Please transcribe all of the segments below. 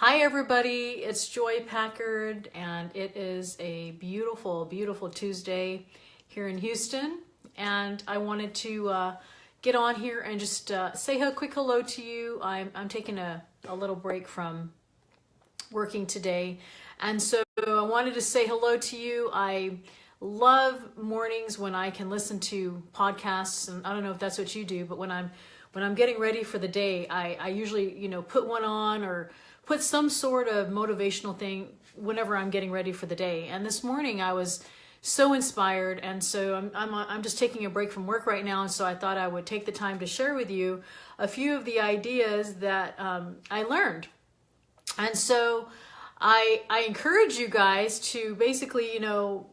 Hi everybody, it's Joy Packard, and it is a beautiful, beautiful Tuesday here in Houston. And I wanted to get on here and just say a quick hello to you. I'm taking a little break from working today, and so I wanted to say hello to you. I love mornings when I can listen to podcasts, and I don't know if that's what you do, but when I'm getting ready for the day, I usually put one on or put some sort of motivational thing whenever I'm getting ready for the day. And this morning I was so inspired, and so I'm just taking a break from work right now, and so I thought I would take the time to share with you a few of the ideas that I learned. And so I encourage you guys to basically,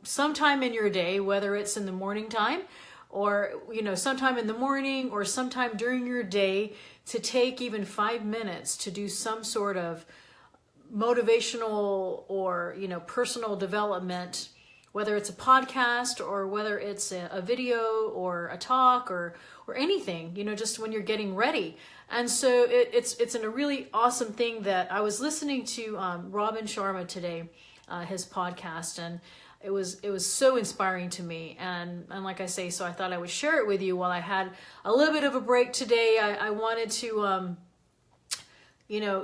sometime in your day, whether it's in the morning time or, sometime in the morning or sometime during your day, to take even 5 minutes to do some sort of motivational or, personal development, whether it's a podcast or whether it's a video or a talk or anything, just when you're getting ready. And so it's a really awesome thing that I was listening to Robin Sharma today, his podcast, and it was so inspiring to me. And like I say, so I thought I would share it with you while I had a little bit of a break today. I wanted to,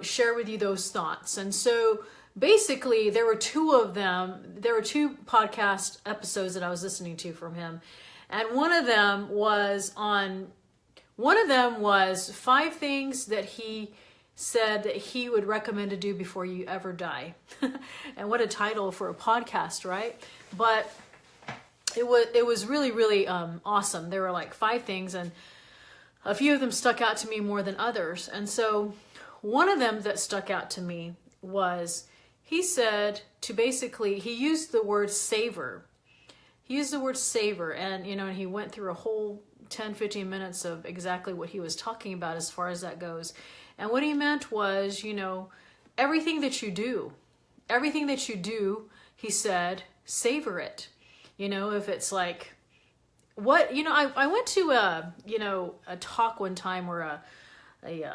share with you those thoughts. And so basically there were two of them. There were two podcast episodes that I was listening to from him. And one of them was 5 things that he said that he would recommend to do before you ever die. And what a title for a podcast, right? But it was really, really awesome. There were like 5 things, and a few of them stuck out to me more than others. And so one of them that stuck out to me was, he said to basically, he used the word savor. He used the word savor, and he went through a whole 10-15 minutes of exactly what he was talking about as far as that goes. And what he meant was, everything that you do, he said, savor it. If it's like, I went to a talk one time, or I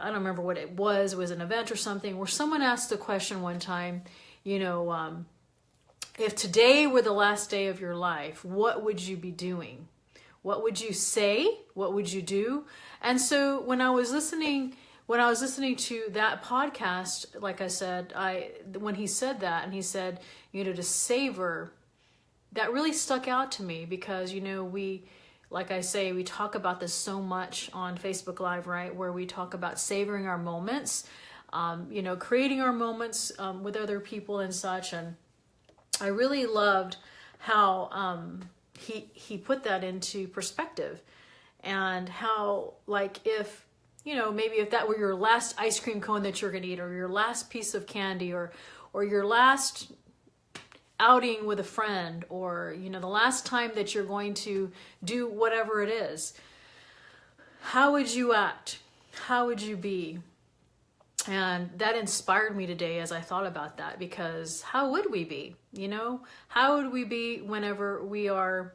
don't remember what it was an event or something, where someone asked the question one time, if today were the last day of your life, what would you be doing? What would you say? What would you do? And so when I was listening to that podcast, like I said, when he said that, and he said, to savor, that really stuck out to me, because, we, like I say, we talk about this so much on Facebook Live, right? Where we talk about savoring our moments, creating our moments with other people and such. And I really loved how he put that into perspective, and how, like, if maybe if that were your last ice cream cone that you're going to eat, or your last piece of candy, or your last outing with a friend, or the last time that you're going to do whatever it is, how would you act? How would you be? And that inspired me today as I thought about that, because how would we be? How would we be whenever we are,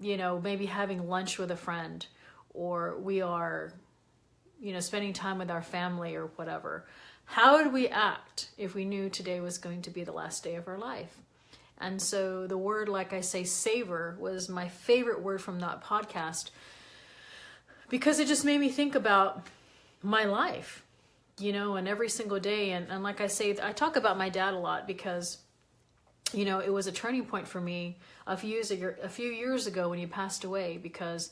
maybe having lunch with a friend, or we are, spending time with our family or whatever? How would we act if we knew today was going to be the last day of our life? And so the word, like I say, savor, was my favorite word from that podcast, because it just made me think about my life, and every single day. And like I say, I talk about my dad a lot, because it was a turning point for me a few years ago when he passed away, because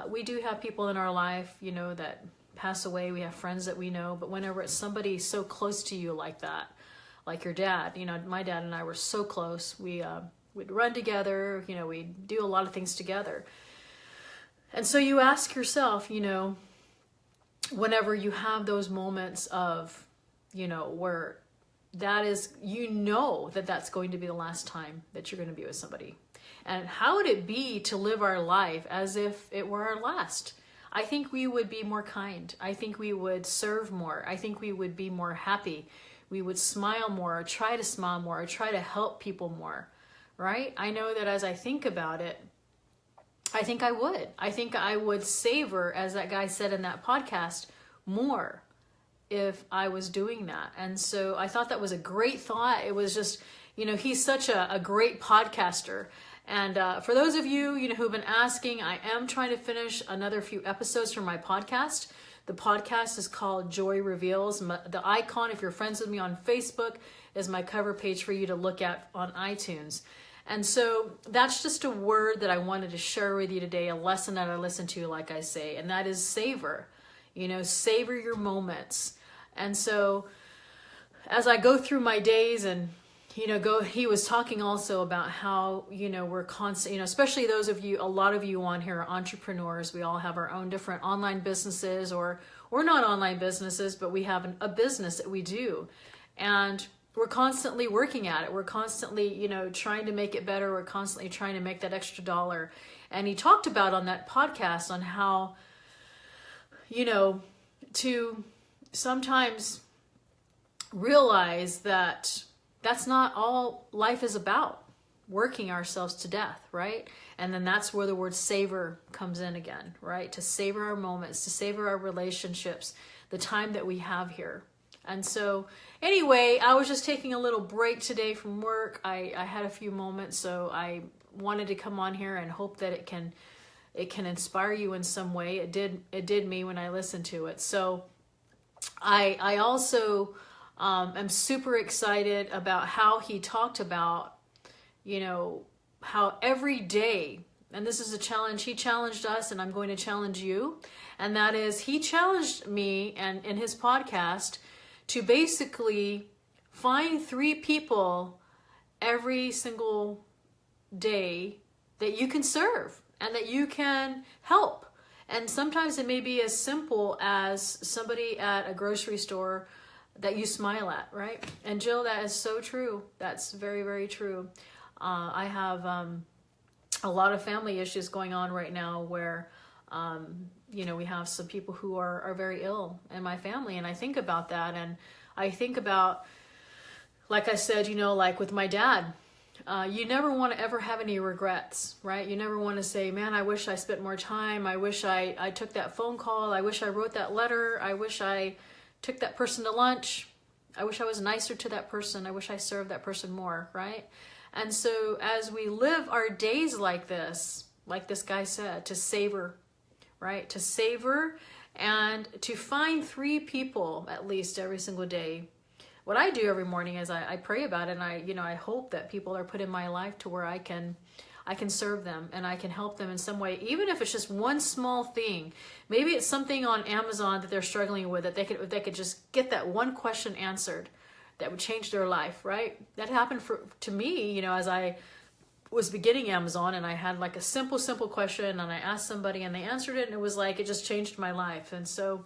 we do have people in our life, that pass away. We have friends that we know, but whenever it's somebody so close to you like that, like your dad, my dad and I were so close. We'd run together, we'd do a lot of things together. And so you ask yourself, whenever you have those moments of, where that is, that's going to be the last time that you're going to be with somebody. And how would it be to live our life as if it were our last? I think we would be more kind. I think we would serve more. I think we would be more happy. We would smile more, or try to smile more, or try to help people more, right? I know that as I think about it, I think I would. I think I would savor, as that guy said in that podcast, more. if I was doing that. And so I thought that was a great thought. It was just, he's such a great podcaster. And for those of you, who've been asking, I am trying to finish another few episodes from my podcast. The podcast is called Joy Reveals. The icon, if you're friends with me on Facebook, is my cover page for you to look at on iTunes. And so that's just a word that I wanted to share with you today, a lesson that I listened to, like I say, and that is savor. Savor your moments. And so as I go through my days and, he was talking also about how, we're constant, especially those of you, a lot of you on here are entrepreneurs. We all have our own different online businesses or not online businesses, but we have a business that we do. And we're constantly working at it. We're constantly, trying to make it better. We're constantly trying to make that extra dollar. And he talked about on that podcast on how, to sometimes realize that that's not all life is about, working ourselves to death, right? And then that's where the word savor comes in again, right? To savor our moments, to savor our relationships, the time that we have here. And so anyway, I was just taking a little break today from work. I had a few moments, so I wanted to come on here and hope that it can inspire you in some way. It did me when I listened to it. So I also am super excited about how he talked about, how every day, and this is a challenge, he challenged us and I'm going to challenge you. And that is, he challenged me and in his podcast to basically find 3 people every single day that you can serve and that you can help. And sometimes it may be as simple as somebody at a grocery store that you smile at, right? And Jill, that is so true. That's very, very true. I have a lot of family issues going on right now where, we have some people who are very ill in my family. And I think about that. And I think about, like I said, like with my dad, you never want to ever have any regrets, right? You never want to say, man, I wish I spent more time. I wish I took that phone call. I wish I wrote that letter. I wish I took that person to lunch. I wish I was nicer to that person. I wish I served that person more, right? And so as we live our days like this guy said, to savor, right? To savor and to find 3 people at least every single day. What I do every morning is I pray about it, and I hope that people are put in my life to where I can serve them and I can help them in some way, even if it's just one small thing. Maybe it's something on Amazon that they're struggling with, that they could just get that one question answered that would change their life, right? That happened to me, as I was beginning Amazon, and I had like a simple question, and I asked somebody and they answered it, and it was like, it just changed my life. And so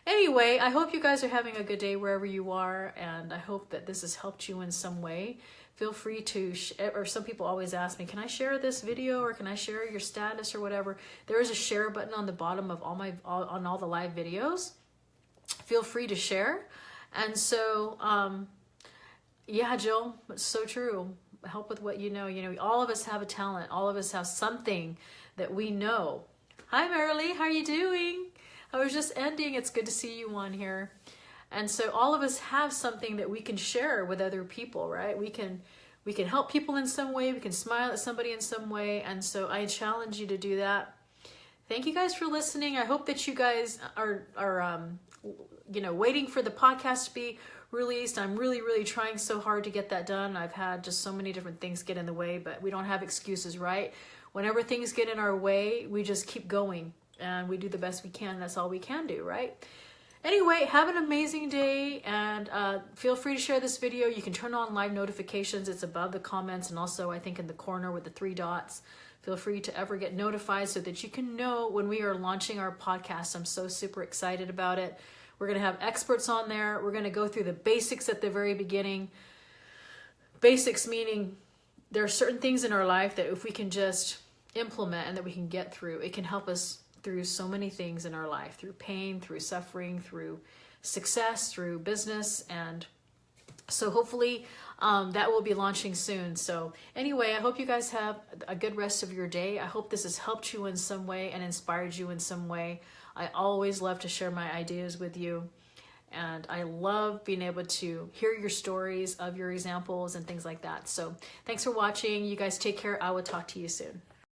anyway, I hope you guys are having a good day wherever you are, and I hope that this has helped you in some way. Feel free to, or some people always ask me, can I share this video or can I share your status or whatever? There is a share button on the bottom of on all the live videos. Feel free to share. And so, yeah, Jill, it's so true. Help with what you know. All of us have a talent. All of us have something that we know. Hi, Marilee, how are you doing? I was just ending. It's good to see you on here. And so all of us have something that we can share with other people, right? We can help people in some way. We can smile at somebody in some way. And so I challenge you to do that. Thank you guys for listening. I hope that you guys are waiting for the podcast to be released. I'm really, really trying so hard to get that done. I've had just so many different things get in the way, but we don't have excuses, right? Whenever things get in our way, we just keep going and we do the best we can. That's all we can do, right? Anyway, have an amazing day, and feel free to share this video. You can turn on live notifications. It's above the comments, and also I think in the corner with the 3 dots. Feel free to ever get notified so that you can know when we are launching our podcast. I'm so super excited about it. We're going to have experts on there. We're going to go through the basics at the very beginning. Basics meaning there are certain things in our life that if we can just implement and that we can get through, it can help us through so many things in our life, through pain, through suffering, through success, through business. And so hopefully that will be launching soon. So anyway, I hope you guys have a good rest of your day. I hope this has helped you in some way and inspired you in some way. I always love to share my ideas with you. And I love being able to hear your stories of your examples and things like that. So thanks for watching. You guys take care. I will talk to you soon.